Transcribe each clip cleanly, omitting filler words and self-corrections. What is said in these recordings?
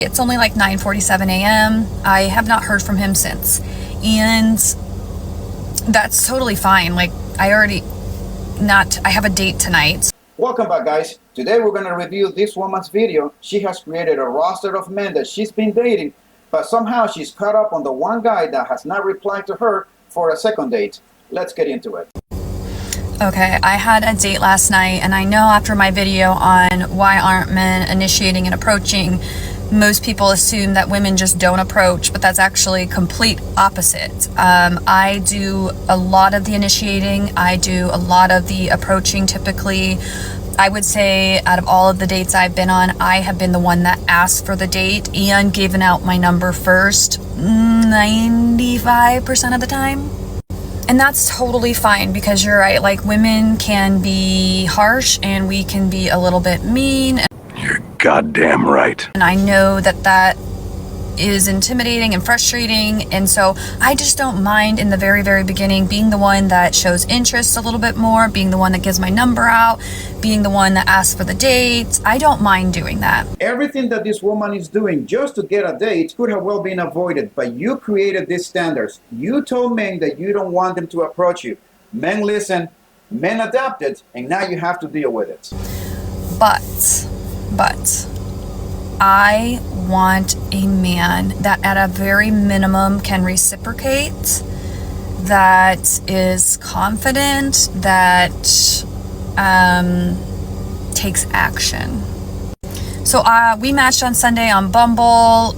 It's only like 9:47 a.m. I have not heard from him since. And that's totally fine. Like, I have a date tonight. Welcome back, guys. Today we're going to review this woman's video. She has created a roster of men that she's been dating, but somehow she's caught up on the one guy that has not replied to her for a second date. Let's get into it. Okay, I had a date last night, and I know after my video on why aren't men initiating and approaching, most people assume that women just don't approach, but that's actually complete opposite. I do a lot of the initiating. I do a lot of the approaching typically. I would say out of all of the dates I've been on, I have been the one that asked for the date and given out my number first 95% of the time. And that's totally fine, because you're right, like, women can be harsh and we can be a little bit mean. You're goddamn right. And I know that that is intimidating and frustrating, and so I just don't mind in the very, very beginning being the one that shows interest a little bit more, being the one that gives my number out, being the one that asks for the date. I don't mind doing that. Everything that this woman is doing just to get a date could have well been avoided, but you created these standards. You told men that you don't want them to approach you. Men listen, men adapted, and now you have to deal with it. But I want a man that at a very minimum can reciprocate, that is confident, that takes action. So we matched on Sunday on Bumble.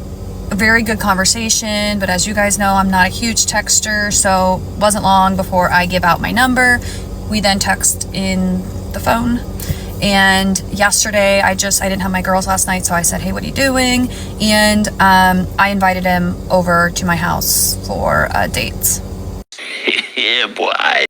A very good conversation, but as you guys know, I'm not a huge texter, so it wasn't long before I give out my number. We then text in the phone. And yesterday, I didn't have my girls last night, so I said, hey, what are you doing? And I invited him over to my house for a date. Yeah, boy.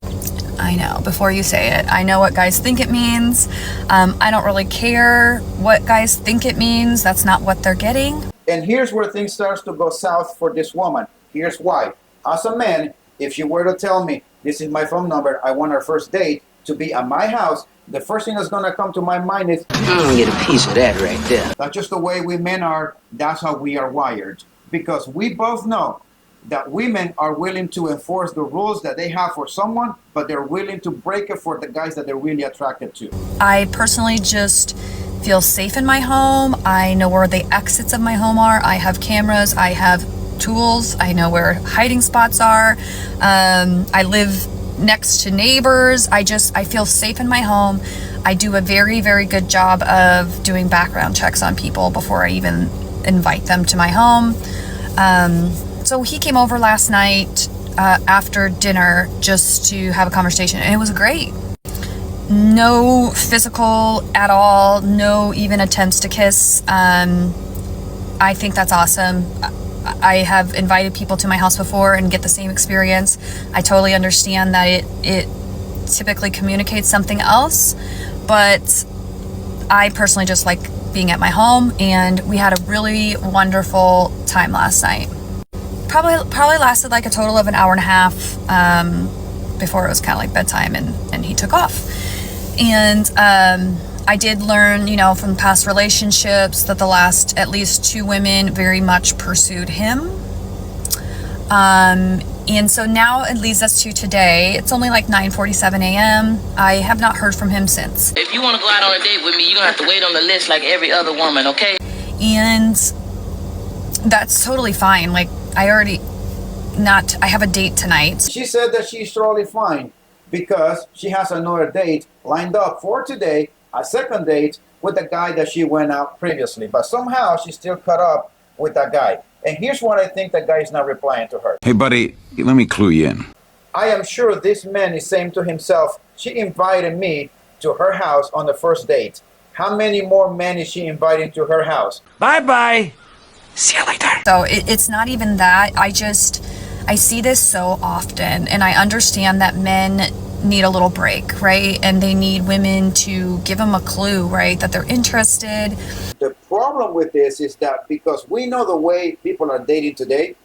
I know, before you say it, I know what guys think it means. I don't really care what guys think it means. That's not what they're getting. And here's where things starts to go south for this woman. Here's why. As a man, if she were to tell me, this is my phone number, I want our first date to be at my house, the first thing that's going to come to my mind is, I'm going to get a piece of that right there. that's just the way we men are. That's how we are wired. Because we both know that women are willing to enforce the rules that they have for someone, but they're willing to break it for the guys that they're really attracted to. I personally just feel safe in my home. I know where the exits of my home are. I have cameras. I have tools. I know where hiding spots are. I live next to neighbors. I feel safe in my home. I do a very, very good job of doing background checks on people before I even invite them to my home. So he came over last night after dinner just to have a conversation, and it was great. No physical at all, no even attempts to kiss. I think that's awesome. I have invited people to my house before and get the same experience. I totally understand that it typically communicates something else, but I personally just like being at my home, and we had a really wonderful time last night. Probably lasted like a total of an hour and a half before it was kind of like bedtime, and he took off. And I did learn, from past relationships that the last at least 2 women very much pursued him. And so now it leads us to today. It's only like 9:47 a.m. I have not heard from him since. If you want to go out on a date with me, you're going to have to wait on the list like every other woman, okay? And that's totally fine. Like, I have a date tonight. She said that she's totally fine because she has another date lined up for today, a second date with the guy that she went out previously. But somehow she's still caught up with that guy. And here's what I think that guy is not replying to her. Hey, buddy, let me clue you in. I am sure this man is saying to himself, she invited me to her house on the first date. How many more men is she inviting to her house? Bye-bye. See you later. So it's not even that. I see this so often, and I understand that men need a little break, right? And they need women to give them a clue, right? That they're interested. The problem with this is that because we know the way people are dating today,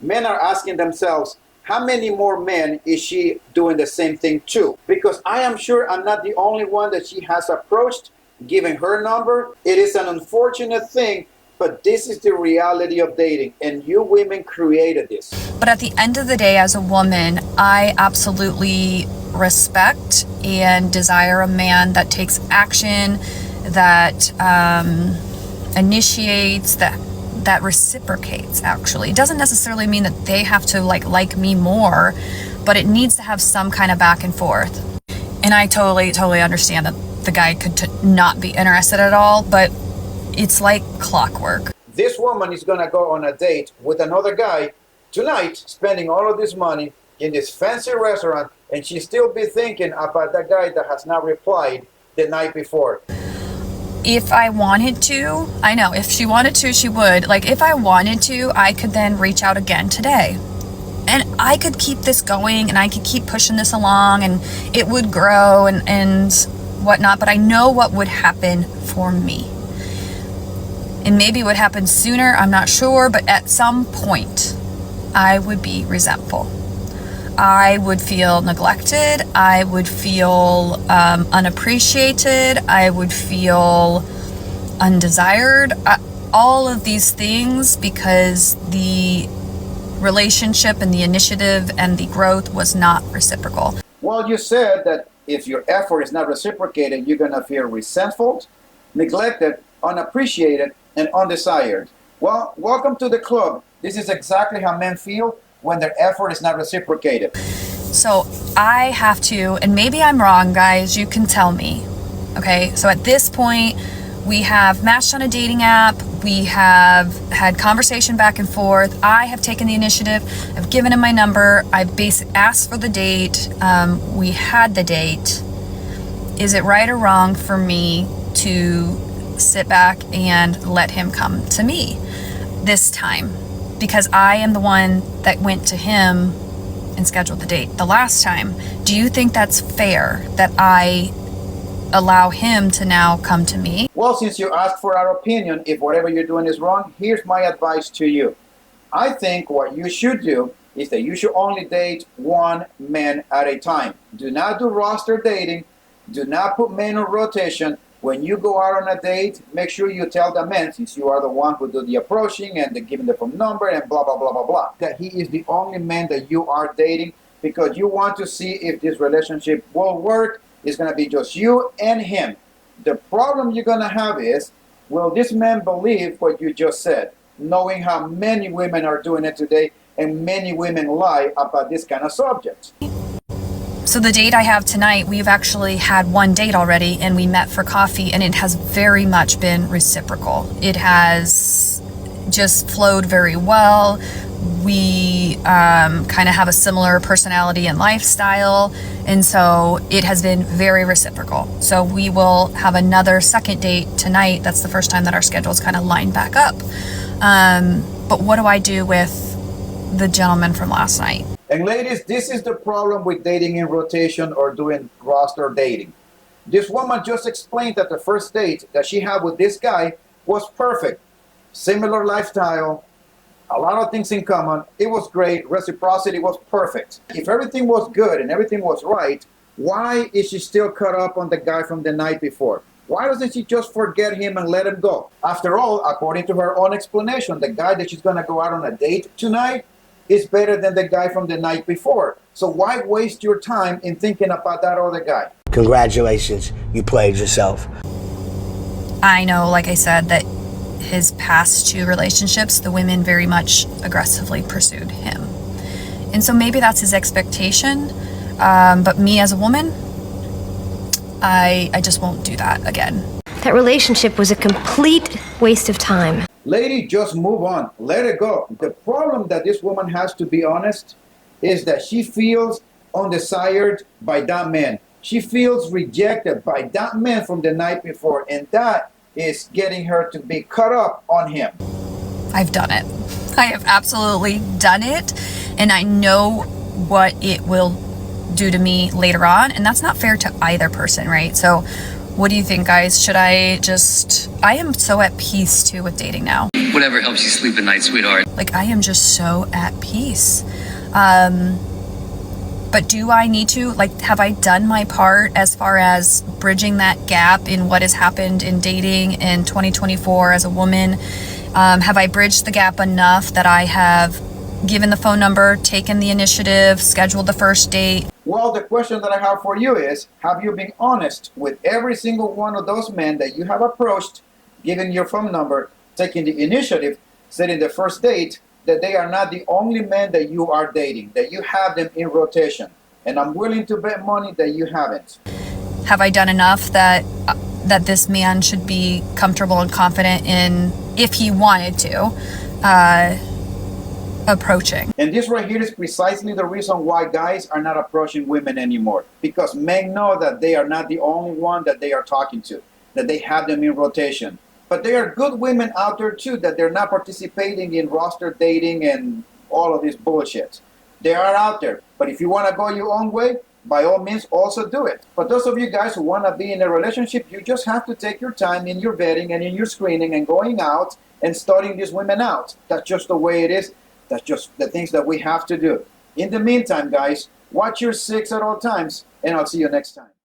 men are asking themselves, how many more men is she doing the same thing to? Because I am sure I'm not the only one that she has approached, giving her number. It is an unfortunate thing But this is the reality of dating, and you women created this. But at the end of the day, as a woman, I absolutely respect and desire a man that takes action, that initiates, that reciprocates. Actually, it doesn't necessarily mean that they have to like me more, but it needs to have some kind of back and forth. And I totally understand that the guy could not be interested at all, but it's like clockwork. This woman is gonna go on a date with another guy tonight, spending all of this money in this fancy restaurant, and she still be thinking about that guy that has not replied the night before. If I wanted to, I know, if she wanted to, she would. Like, if I wanted to, I could then reach out again today. And I could keep this going, and I could keep pushing this along, and it would grow and whatnot, but I know what would happen for me. And maybe it would happen sooner, I'm not sure, but at some point, I would be resentful. I would feel neglected. I would feel unappreciated. I would feel undesired. All of these things because the relationship and the initiative and the growth was not reciprocal. Well, you said that if your effort is not reciprocated, you're going to feel resentful, neglected, unappreciated, and undesired. Well, welcome to the club. This is exactly how men feel when their effort is not reciprocated. So I have to, and maybe I'm wrong, guys, you can tell me. Okay, so at this point, we have matched on a dating app. We have had conversation back and forth. I have taken the initiative. I've given him my number. I've asked for the date. We had the date. Is it right or wrong for me to sit back and let him come to me this time? Because I am the one that went to him and scheduled the date the last time. Do you think that's fair that I allow him to now come to me? Well, since you asked for our opinion, if whatever you're doing is wrong, here's my advice to you. I think what you should do is that you should only date one man at a time. Do not do roster dating. Do not put men on rotation. When you go out on a date, make sure you tell the man, since you are the one who do the approaching and the giving the phone number and blah, blah, blah, blah, blah, that he is the only man that you are dating, because you want to see if this relationship will work. It's going to be just you and him. The problem you're going to have is, will this man believe what you just said, knowing how many women are doing it today and many women lie about this kind of subject? So the date I have tonight, we've actually had one date already, and we met for coffee, and it has very much been reciprocal. It has just flowed very well. We kind of have a similar personality and lifestyle, and so it has been very reciprocal. So we will have another second date tonight. That's the first time that our schedules kind of line back up. But what do I do with the gentleman from last night? And ladies, this is the problem with dating in rotation or doing roster dating. This woman just explained that the first date that she had with this guy was perfect. Similar lifestyle, a lot of things in common. It was great. Reciprocity was perfect. If everything was good and everything was right, why is she still caught up on the guy from the night before? Why doesn't she just forget him and let him go? After all, according to her own explanation, the guy that she's going to go out on a date tonight is better than the guy from the night before. So why waste your time in thinking about that other guy? Congratulations, you played yourself. I know, like I said, that his past two relationships, the women very much aggressively pursued him. And so maybe that's his expectation. But me as a woman, I just won't do that again. That relationship was a complete waste of time. Lady, just move on. Let it go. The problem that this woman has, to be honest, is that she feels undesired by that man. She feels rejected by that man from the night before, and that is getting her to be caught up on him. I've done it. I have absolutely done it, and I know what it will do to me later on, and that's not fair to either person, right? So what do you think, guys? Should I am so at peace too with dating now. Whatever helps you sleep at night, sweetheart. Like, I am just so at peace. But do I need to, have I done my part as far as bridging that gap in what has happened in dating in 2024 as a woman Have I bridged the gap enough that I have given the phone number, taken the initiative, scheduled the first date? Well, the question that I have for you is, have you been honest with every single one of those men that you have approached, given your phone number, taking the initiative, setting the first date, that they are not the only men that you are dating, that you have them in rotation? And I'm willing to bet money that you haven't. Have I done enough that this man should be comfortable and confident in, if he wanted to, approaching? And this right here is precisely the reason why guys are not approaching women anymore. Because men know that they are not the only one that they are talking to, that they have them in rotation. But there are good women out there too that they're not participating in roster dating and all of this bullshit. They are out there. But if you want to go your own way, by all means, also do it. But those of you guys who want to be in a relationship, you just have to take your time in your vetting and in your screening and going out and studying these women out. That's just the way it is. That's just the things that we have to do. In the meantime, guys, watch your six at all times, and I'll see you next time.